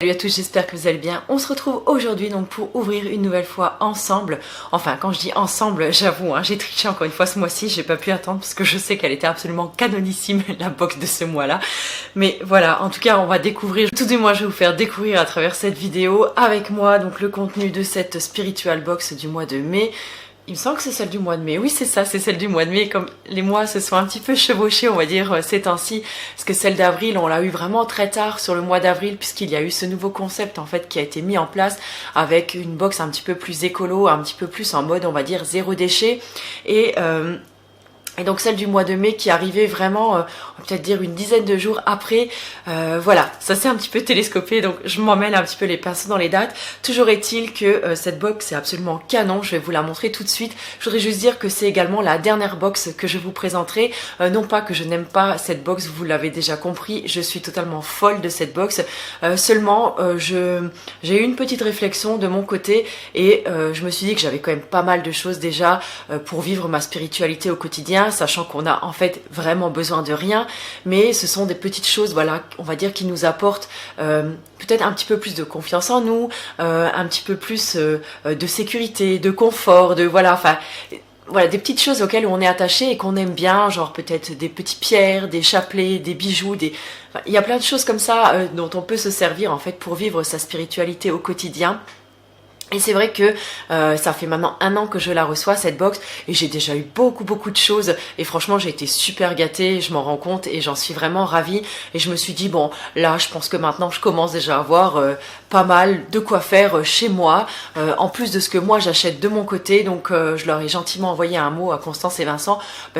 Salut à tous, j'espère que vous allez bien. On se retrouve aujourd'hui donc pour ouvrir une nouvelle fois ensemble. Enfin, quand je dis ensemble, j'avoue, j'ai triché encore une fois ce mois-ci, j'ai pas pu attendre parce que je sais qu'elle était absolument canonissime, la box de ce mois-là. Mais voilà, en tout cas, on va découvrir, tout du moins je vais vous faire découvrir à travers cette vidéo avec moi donc le contenu de cette spiritual box du mois de mai. Il me semble que c'est celle du mois de mai. Oui, c'est ça, c'est celle du mois de mai. Comme les mois se sont un petit peu chevauchés, on va dire, ces temps-ci. Parce que celle d'avril, on l'a eu vraiment très tard sur le mois d'avril, puisqu'il y a eu ce nouveau concept, en fait, qui a été mis en place avec une box un petit peu plus écolo, un petit peu plus en mode, on va dire, zéro déchet. Et donc celle du mois de mai qui arrivait vraiment, on va peut-être dire une dizaine de jours après. Voilà, ça s'est un petit peu télescopé, donc je m'en mêle un petit peu les pinceaux dans les dates. Toujours est-il que cette box est absolument canon, je vais vous la montrer tout de suite. Je voudrais juste dire que c'est également la dernière box que je vous présenterai. Non pas que je n'aime pas cette box, vous l'avez déjà compris, je suis totalement folle de cette box. Seulement, j'ai eu une petite réflexion de mon côté et je me suis dit que j'avais quand même pas mal de choses déjà pour vivre ma spiritualité au quotidien, sachant qu'on a en fait vraiment besoin de rien, mais ce sont des petites choses, voilà, on va dire qui nous apportent peut-être un petit peu plus de confiance en nous, un petit peu plus de sécurité, de confort, de voilà, enfin voilà, des petites choses auxquelles on est attaché et qu'on aime bien, genre peut-être des petites pierres, des chapelets, des bijoux, enfin, il y a plein de choses comme ça dont on peut se servir en fait pour vivre sa spiritualité au quotidien. Et c'est vrai que ça fait maintenant 1 an que je la reçois cette box et j'ai déjà eu beaucoup de choses et franchement j'ai été super gâtée, je m'en rends compte et j'en suis vraiment ravie et je me suis dit bon là je pense que maintenant je commence déjà à avoir pas mal de quoi faire chez moi en plus de ce que moi j'achète de mon côté, donc je leur ai gentiment envoyé un mot à Constance et Vincent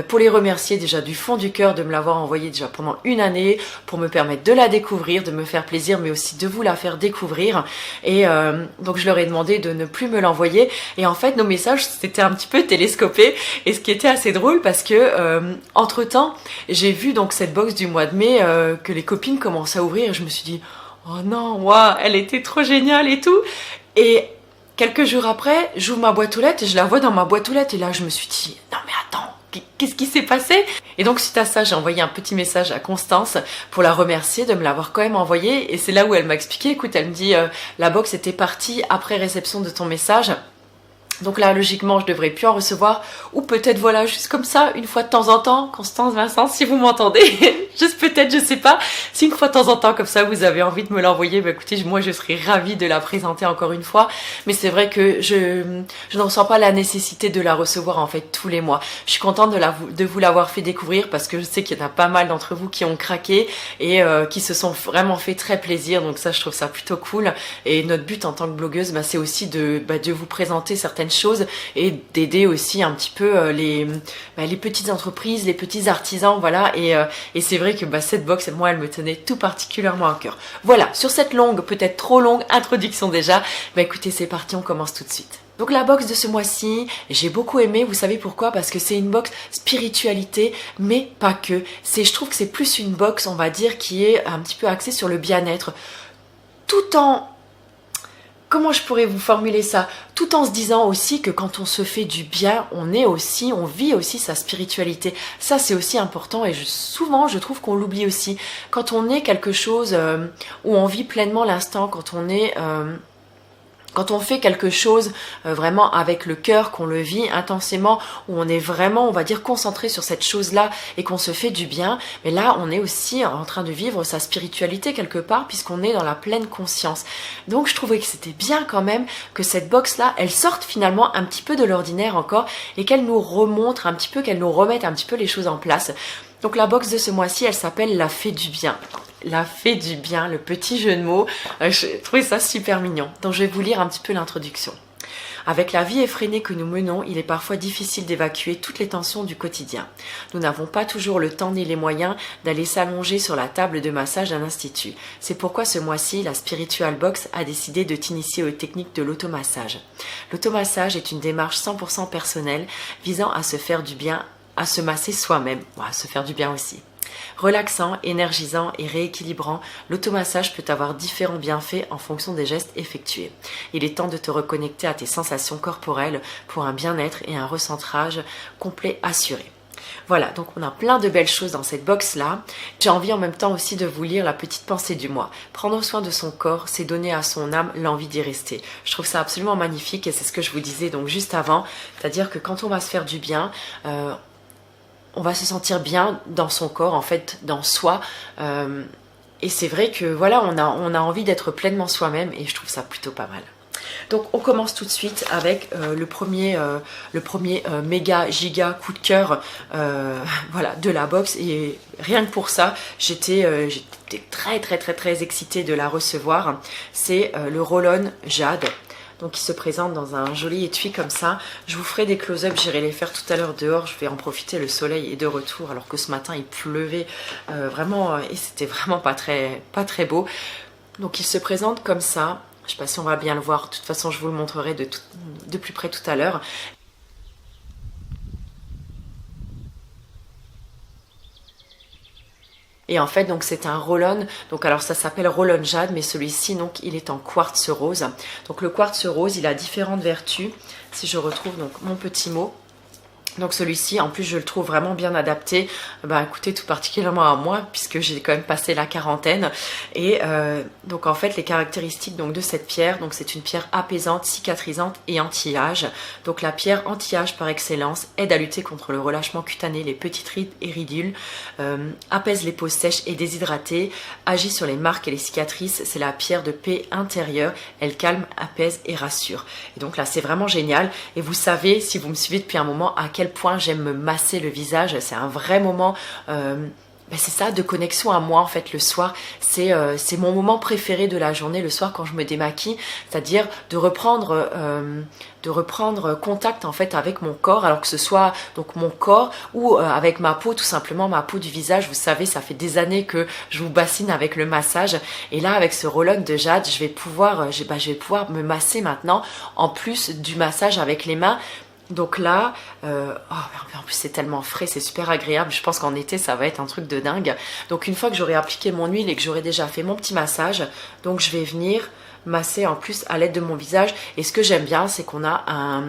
pour les remercier déjà du fond du cœur de me l'avoir envoyé déjà pendant 1 année pour me permettre de la découvrir, de me faire plaisir mais aussi de vous la faire découvrir et donc je leur ai demandé de ne plus me l'envoyer et en fait nos messages s'étaient un petit peu télescopés et ce qui était assez drôle parce que entre temps j'ai vu donc cette box du mois de mai que les copines commençaient à ouvrir et je me suis dit oh non, waouh, elle était trop géniale et tout et quelques jours après j'ouvre ma boîte aux lettres et je la vois dans ma boîte aux lettres et là je me suis dit non mais attends, qu'est-ce qui s'est passé? Et donc suite à ça j'ai envoyé un petit message à Constance pour la remercier de me l'avoir quand même envoyé et c'est là où elle m'a expliqué, écoute elle me dit la box était partie après réception de ton message. Donc là, logiquement, je devrais plus en recevoir. Ou peut-être, voilà, juste comme ça, une fois de temps en temps. Constance, Vincent, si vous m'entendez, juste peut-être, je sais pas. Si une fois de temps en temps, comme ça, vous avez envie de me l'envoyer, bah écoutez, moi, je serais ravie de la présenter encore une fois. Mais c'est vrai que je ne ressens pas la nécessité de la recevoir, en fait, tous les mois. Je suis contente de vous l'avoir fait découvrir parce que je sais qu'il y en a pas mal d'entre vous qui ont craqué et qui se sont vraiment fait très plaisir. Donc ça, je trouve ça plutôt cool. Et notre but en tant que blogueuse, c'est aussi de vous présenter certaines choses et d'aider aussi un petit peu les petites entreprises, les petits artisans, voilà, et c'est vrai que cette box, moi, elle me tenait tout particulièrement à cœur. Voilà, sur cette longue, peut-être trop longue introduction déjà, écoutez, c'est parti, on commence tout de suite. Donc la box de ce mois-ci, j'ai beaucoup aimé, vous savez pourquoi? Parce que c'est une box spiritualité, mais pas que. Je trouve que c'est plus une box, on va dire, qui est un petit peu axée sur le bien-être, tout en... Comment je pourrais vous formuler ça? Tout en se disant aussi que quand on se fait du bien, on vit aussi sa spiritualité. Ça, c'est aussi important et souvent, je trouve qu'on l'oublie aussi. Quand on est quelque chose où on vit pleinement l'instant, quand on fait quelque chose vraiment avec le cœur, qu'on le vit intensément, où on est vraiment, on va dire, concentré sur cette chose-là et qu'on se fait du bien, mais là, on est aussi en train de vivre sa spiritualité quelque part puisqu'on est dans la pleine conscience. Donc, je trouvais que c'était bien quand même que cette box-là, elle sorte finalement un petit peu de l'ordinaire encore et qu'elle nous remontre un petit peu, qu'elle nous remette un petit peu les choses en place. Donc la box de ce mois-ci, elle s'appelle La Fée du Bien. La Fée du Bien, le petit jeu de mots. J'ai trouvé ça super mignon. Donc je vais vous lire un petit peu l'introduction. Avec la vie effrénée que nous menons, il est parfois difficile d'évacuer toutes les tensions du quotidien. Nous n'avons pas toujours le temps ni les moyens d'aller s'allonger sur la table de massage d'un institut. C'est pourquoi ce mois-ci, la Spiritual Box a décidé de t'initier aux techniques de l'automassage. L'automassage est une démarche 100% personnelle visant à se faire du bien, à se masser soi-même, à se faire du bien aussi. Relaxant, énergisant et rééquilibrant, l'automassage peut avoir différents bienfaits en fonction des gestes effectués. Il est temps de te reconnecter à tes sensations corporelles pour un bien-être et un recentrage complet assuré. Voilà, donc on a plein de belles choses dans cette box là. J'ai envie en même temps aussi de vous lire la petite pensée du mois. Prendre soin de son corps, c'est donner à son âme l'envie d'y rester. Je trouve ça absolument magnifique et c'est ce que je vous disais donc juste avant, c'est-à-dire que quand on va se faire du bien, on va se sentir bien dans son corps, en fait, dans soi. Et c'est vrai que voilà, on a envie d'être pleinement soi-même et je trouve ça plutôt pas mal. Donc on commence tout de suite avec le premier méga giga coup de cœur voilà, de la box et rien que pour ça j'étais très excitée de la recevoir. C'est le roll-on Jade. Donc il se présente dans un joli étui comme ça. Je vous ferai des close-up, j'irai les faire tout à l'heure dehors. Je vais en profiter, le soleil est de retour alors que ce matin il pleuvait vraiment et c'était vraiment pas très beau. Donc il se présente comme ça. Je ne sais pas si on va bien le voir, de toute façon je vous le montrerai de plus près tout à l'heure. Et en fait donc c'est un roll-on, donc alors ça s'appelle roll-on jade, mais celui-ci donc il est en quartz rose. Donc le quartz rose il a différentes vertus, si je retrouve donc mon petit mot. Donc celui-ci, en plus je le trouve vraiment bien adapté, bah écoutez, tout particulièrement à moi, puisque j'ai quand même passé la quarantaine. Et donc en fait les caractéristiques donc, de cette pierre, donc c'est une pierre apaisante, cicatrisante et anti-âge. Donc la pierre anti-âge par excellence aide à lutter contre le relâchement cutané, les petites rides et ridules, apaise les peaux sèches et déshydratées, agit sur les marques et les cicatrices, c'est la pierre de paix intérieure, elle calme, apaise et rassure. Et donc là c'est vraiment génial, et vous savez, si vous me suivez depuis un moment, à quel point j'aime me masser le visage, c'est un vrai moment, c'est ça, de connexion à moi en fait le soir, c'est mon moment préféré de la journée le soir quand je me démaquille, c'est-à-dire de reprendre contact en fait avec mon corps, alors que ce soit donc mon corps ou avec ma peau, tout simplement ma peau du visage. Vous savez, ça fait des années que je vous bassine avec le massage et là avec ce roll-on de jade, je vais pouvoir me masser maintenant en plus du massage avec les mains. Donc là, en plus c'est tellement frais, c'est super agréable, je pense qu'en été ça va être un truc de dingue. Donc une fois que j'aurai appliqué mon huile et que j'aurai déjà fait mon petit massage, donc je vais venir masser en plus à l'aide de mon visage. Et ce que j'aime bien, c'est qu'on a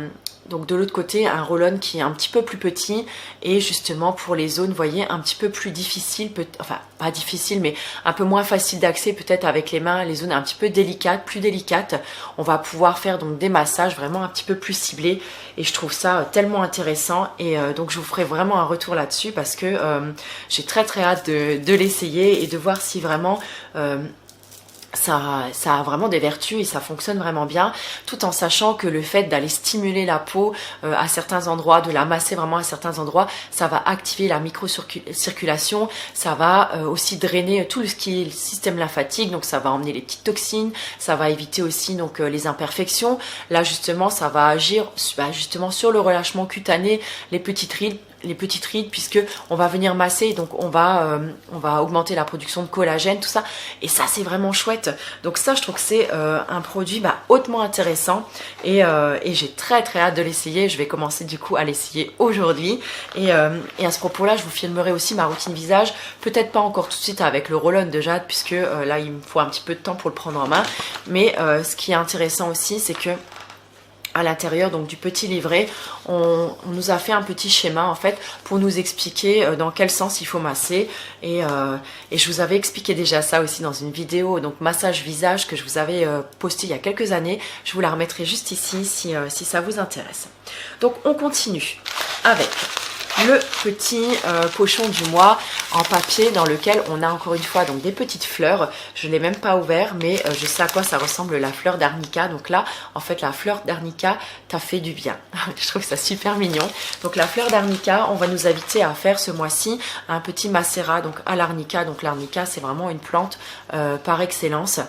donc de l'autre côté un roll-on qui est un petit peu plus petit et justement pour les zones, vous voyez, un petit peu plus difficiles, enfin pas difficile mais un peu moins facile d'accès peut-être avec les mains, les zones un petit peu délicates, plus délicates, on va pouvoir faire donc des massages vraiment un petit peu plus ciblés et je trouve ça tellement intéressant et donc je vous ferai vraiment un retour là-dessus parce que j'ai très hâte de l'essayer et de voir si vraiment ça a vraiment des vertus et ça fonctionne vraiment bien, tout en sachant que le fait d'aller stimuler la peau à certains endroits, de la masser vraiment à certains endroits, ça va activer la microcirculation, ça va aussi drainer tout ce qui est le système lymphatique, donc ça va emmener les petites toxines, ça va éviter aussi donc les imperfections. Là justement ça va agir justement sur le relâchement cutané, les petites rides puisque on va venir masser, donc on va augmenter la production de collagène, tout ça, et ça c'est vraiment chouette. Donc ça je trouve que c'est un produit hautement intéressant et j'ai très hâte de l'essayer. Je vais commencer du coup à l'essayer aujourd'hui et à ce propos là je vous filmerai aussi ma routine visage, peut-être pas encore tout de suite avec le roll-on de jade puisque là il me faut un petit peu de temps pour le prendre en main, mais ce qui est intéressant aussi c'est que à l'intérieur donc du petit livret, on nous a fait un petit schéma en fait pour nous expliquer dans quel sens il faut masser et je vous avais expliqué déjà ça aussi dans une vidéo donc massage visage que je vous avais posté il y a quelques années. Je vous la remettrai juste ici si ça vous intéresse. Donc on continue avec le petit pochon du mois en papier dans lequel on a encore une fois donc des petites fleurs. Je ne l'ai même pas ouvert mais je sais à quoi ça ressemble, la fleur d'arnica. Donc là en fait la fleur d'arnica t'a fait du bien. Je trouve ça super mignon. Donc la fleur d'arnica, on va nous inviter à faire ce mois-ci un petit macérat donc à l'arnica. Donc l'arnica c'est vraiment une plante par excellence,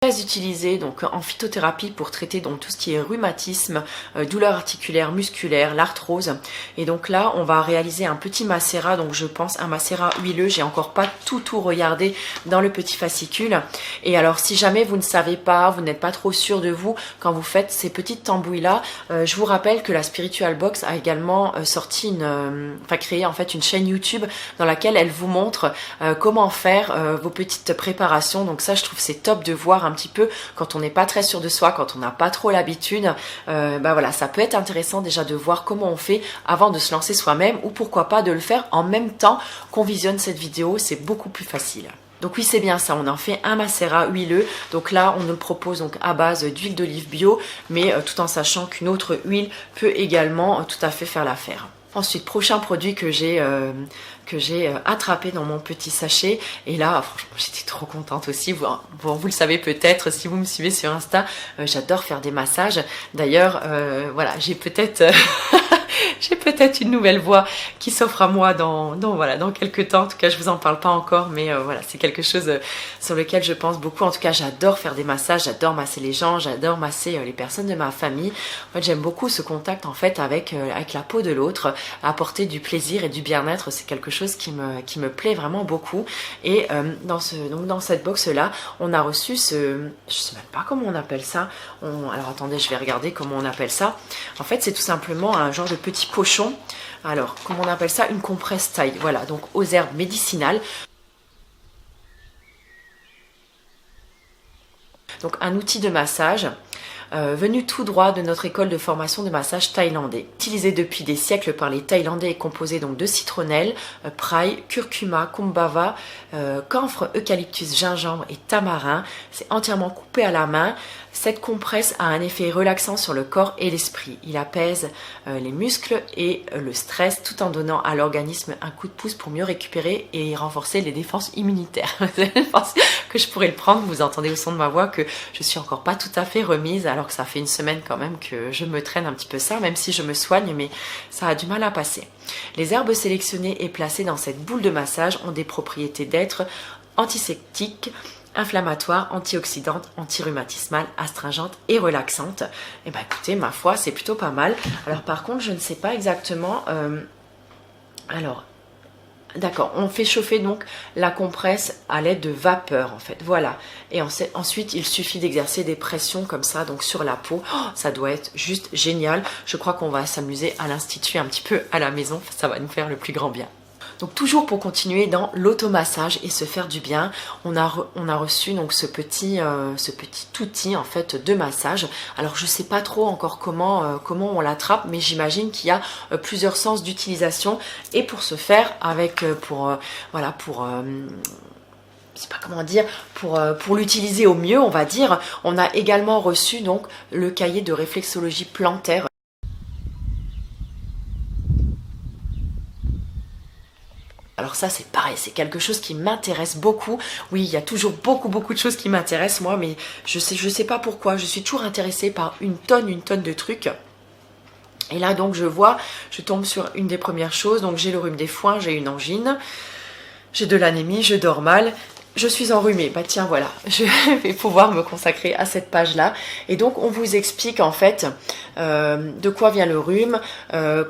très utilisé donc en phytothérapie pour traiter donc tout ce qui est rhumatisme, douleurs articulaires, musculaires, l'arthrose. Et donc là on va réaliser un petit macérat, donc je pense un macérat huileux. J'ai encore pas tout regardé dans le petit fascicule. Et alors si jamais vous ne savez pas, vous n'êtes pas trop sûr de vous quand vous faites ces petites tambouilles là, je vous rappelle que la Spiritual Box a également créé en fait une chaîne YouTube dans laquelle elle vous montre comment faire vos petites préparations. Donc ça je trouve c'est top de voir un un petit peu quand on n'est pas très sûr de soi, quand on n'a pas trop l'habitude, bah voilà, ça peut être intéressant déjà de voir comment on fait avant de se lancer soi-même, ou pourquoi pas de le faire en même temps qu'on visionne cette vidéo, c'est beaucoup plus facile. Donc oui, c'est bien ça, on en fait un macérat huileux. Donc là, on nous le propose donc à base d'huile d'olive bio, mais tout en sachant qu'une autre huile peut également tout à fait faire l'affaire. Ensuite, prochain produit que j'ai attrapé dans mon petit sachet. Et là, franchement, j'étais trop contente aussi. Vous le savez peut-être si vous me suivez sur Insta, j'adore faire des massages. D'ailleurs, voilà, j'ai peut-être... J'ai peut-être une nouvelle voix qui s'offre à moi dans quelques temps. En tout cas, je vous en parle pas encore, mais voilà, c'est quelque chose sur lequel je pense beaucoup. En tout cas, j'adore faire des massages, j'adore masser les gens, j'adore masser les personnes de ma famille. En fait, j'aime beaucoup ce contact en fait avec la peau de l'autre, apporter du plaisir et du bien-être. C'est quelque chose qui me plaît vraiment beaucoup. Et dans cette box là, on a reçu je sais même pas comment on appelle ça. Alors attendez, je vais regarder comment on appelle ça. En fait, c'est tout simplement un genre de petit pochon. Alors, comment on appelle ça? Une compresse taille. Voilà, donc aux herbes médicinales. Donc un outil de massage venu tout droit de notre école de formation de massage thaïlandais. Utilisé depuis des siècles par les Thaïlandais et composé donc de citronnelle, praï, curcuma, kumbhava, camphre, eucalyptus, gingembre et tamarin. C'est entièrement coupé à la main. Cette compresse a un effet relaxant sur le corps et l'esprit. Il apaise les muscles et le stress tout en donnant à l'organisme un coup de pouce pour mieux récupérer et renforcer les défenses immunitaires. Je pense que je pourrais le prendre. Vous entendez au son de ma voix que je suis encore pas tout à fait remise, alors que ça fait une semaine quand même que je me traîne un petit peu ça, même si je me soigne, mais ça a du mal à passer. Les herbes sélectionnées et placées dans cette boule de massage ont des propriétés d'être antiseptiques, inflammatoire, antioxydante, antirhumatismale, astringente et relaxante. Et ben écoutez, ma foi, c'est plutôt pas mal. Alors par contre, je ne sais pas exactement... Alors, d'accord, on fait chauffer donc la compresse à l'aide de vapeur en fait, voilà. Et ensuite, il suffit d'exercer des pressions comme ça, donc sur la peau. Oh, ça doit être juste génial. Je crois qu'on va s'amuser à l'instituer un petit peu à la maison. Ça va nous faire le plus grand bien. Donc toujours pour continuer dans l'automassage et se faire du bien, on a reçu donc ce petit outil en fait de massage. Alors je sais pas trop encore comment on l'attrape, mais j'imagine qu'il y a plusieurs sens d'utilisation. Et pour ce faire, je sais pas comment dire, pour l'utiliser au mieux, on va dire, on a également reçu donc le cahier de réflexologie plantaire. Alors ça c'est pareil, c'est quelque chose qui m'intéresse beaucoup. Oui, il y a toujours beaucoup de choses qui m'intéressent moi, mais je sais pas pourquoi, je suis toujours intéressée par une tonne de trucs. Et là donc je tombe sur une des premières choses, donc j'ai le rhume des foins, j'ai une angine, j'ai de l'anémie, je dors mal. Je suis enrhumée, bah tiens voilà, je vais pouvoir me consacrer à cette page-là. Et donc on vous explique en fait de quoi vient le rhume,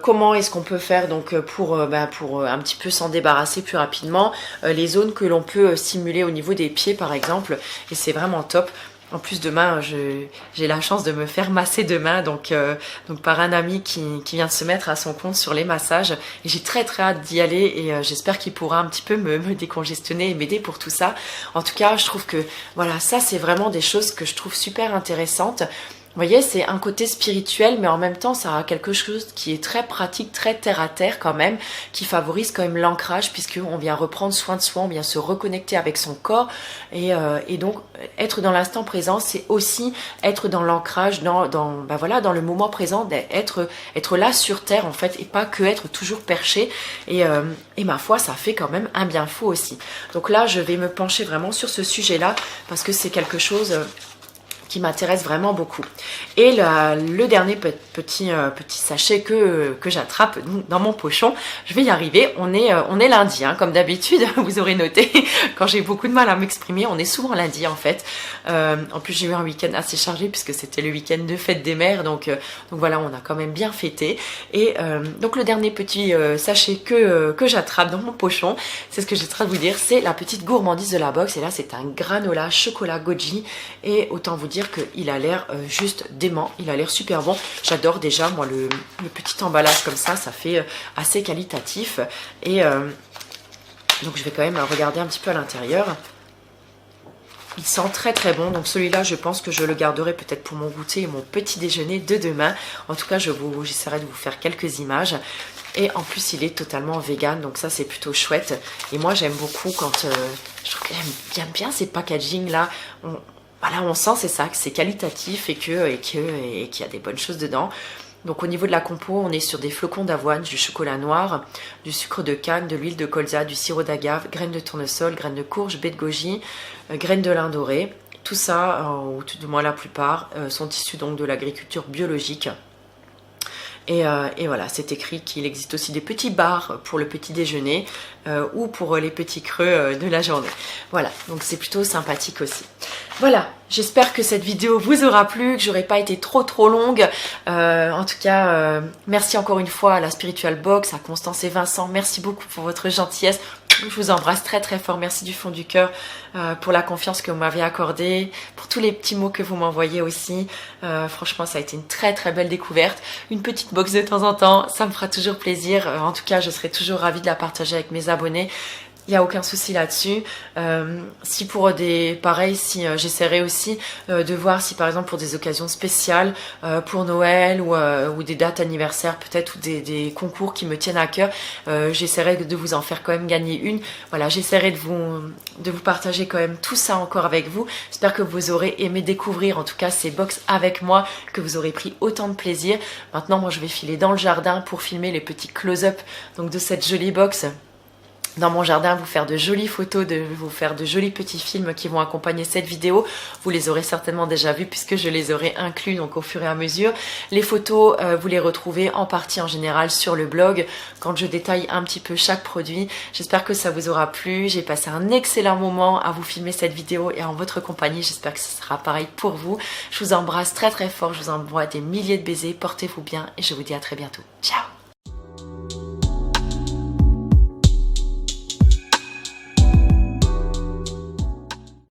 comment est-ce qu'on peut faire donc pour un petit peu s'en débarrasser plus rapidement, les zones que l'on peut stimuler au niveau des pieds par exemple, et c'est vraiment top. En plus demain, j'ai la chance de me faire masser demain, donc par un ami qui vient de se mettre à son compte sur les massages. Et j'ai très hâte d'y aller et j'espère qu'il pourra un petit peu me décongestionner et m'aider pour tout ça. En tout cas, je trouve que voilà, ça c'est vraiment des choses que je trouve super intéressantes. Vous voyez, c'est un côté spirituel, mais en même temps, ça a quelque chose qui est très pratique, très terre à terre quand même, qui favorise quand même l'ancrage, puisqu'on vient reprendre soin de soi, on vient se reconnecter avec son corps, et donc être dans l'instant présent, c'est aussi être dans l'ancrage, dans le moment présent, être là sur terre en fait, et pas que être toujours perché, et ma foi, ça fait quand même un bien fou aussi. Donc là, je vais me pencher vraiment sur ce sujet-là, parce que c'est quelque chose... qui m'intéresse vraiment beaucoup. Et le dernier petit sachet que j'attrape dans mon pochon, je vais y arriver, on est lundi, hein, comme d'habitude, vous aurez noté, quand j'ai beaucoup de mal à m'exprimer, on est souvent lundi en fait. En plus j'ai eu un week-end assez chargé puisque c'était le week-end de fête des mères, donc voilà, on a quand même bien fêté. Et donc le dernier petit sachet que j'attrape dans mon pochon, c'est ce que j'ai train de vous dire, c'est la petite gourmandise de la box, et là c'est un granola chocolat goji, et autant vous dire qu'il a l'air juste dément, il a l'air super bon. J'adore déjà moi le petit emballage comme ça fait assez qualitatif, et donc je vais quand même regarder un petit peu à l'intérieur. Il sent très très bon, donc celui-là je pense que je le garderai peut-être pour mon goûter et mon petit déjeuner de demain. En tout cas j'essaierai de vous faire quelques images. Et en plus il est totalement vegan, donc ça c'est plutôt chouette. Et moi j'aime beaucoup quand je trouve que j'aime bien ces packaging là. Voilà, on sent c'est ça, que c'est qualitatif et qu'il y a des bonnes choses dedans. Donc au niveau de la compo, on est sur des flocons d'avoine, du chocolat noir, du sucre de canne, de l'huile de colza, du sirop d'agave, graines de tournesol, graines de courge, baies de goji, graines de lin doré. Tout ça, ou tout du moins la plupart, sont issus donc de l'agriculture biologique. Et voilà, c'est écrit qu'il existe aussi des petits bars pour le petit déjeuner ou pour les petits creux de la journée. Voilà, donc c'est plutôt sympathique aussi. Voilà, j'espère que cette vidéo vous aura plu, que j'aurai pas été trop longue. En tout cas, merci encore une fois à la Spiritual Box, à Constance et Vincent. Merci beaucoup pour votre gentillesse. Je vous embrasse très fort. Merci du fond du cœur pour la confiance que vous m'avez accordée, pour tous les petits mots que vous m'envoyez aussi. Franchement, ça a été une très belle découverte. Une petite box de temps en temps, ça me fera toujours plaisir. En tout cas, je serai toujours ravie de la partager avec mes abonnés. Il n'y a aucun souci là-dessus. Si pour des pareils, si j'essaierai aussi de voir si par exemple pour des occasions spéciales, pour Noël ou des dates anniversaires peut-être ou des concours qui me tiennent à cœur, j'essaierai de vous en faire quand même gagner une. Voilà, j'essaierai de vous partager quand même tout ça encore avec vous. J'espère que vous aurez aimé découvrir en tout cas ces box avec moi, que vous aurez pris autant de plaisir. Maintenant, moi je vais filer dans le jardin pour filmer les petits close-up donc de cette jolie box. Dans mon jardin, vous faire de jolies photos, vous faire de jolis petits films qui vont accompagner cette vidéo. Vous les aurez certainement déjà vus puisque je les aurai inclus donc au fur et à mesure. Les photos, vous les retrouvez en partie en général sur le blog quand je détaille un petit peu chaque produit. J'espère que ça vous aura plu. J'ai passé un excellent moment à vous filmer cette vidéo et en votre compagnie. J'espère que ce sera pareil pour vous. Je vous embrasse très fort. Je vous envoie des milliers de baisers. Portez-vous bien et je vous dis à très bientôt. Ciao!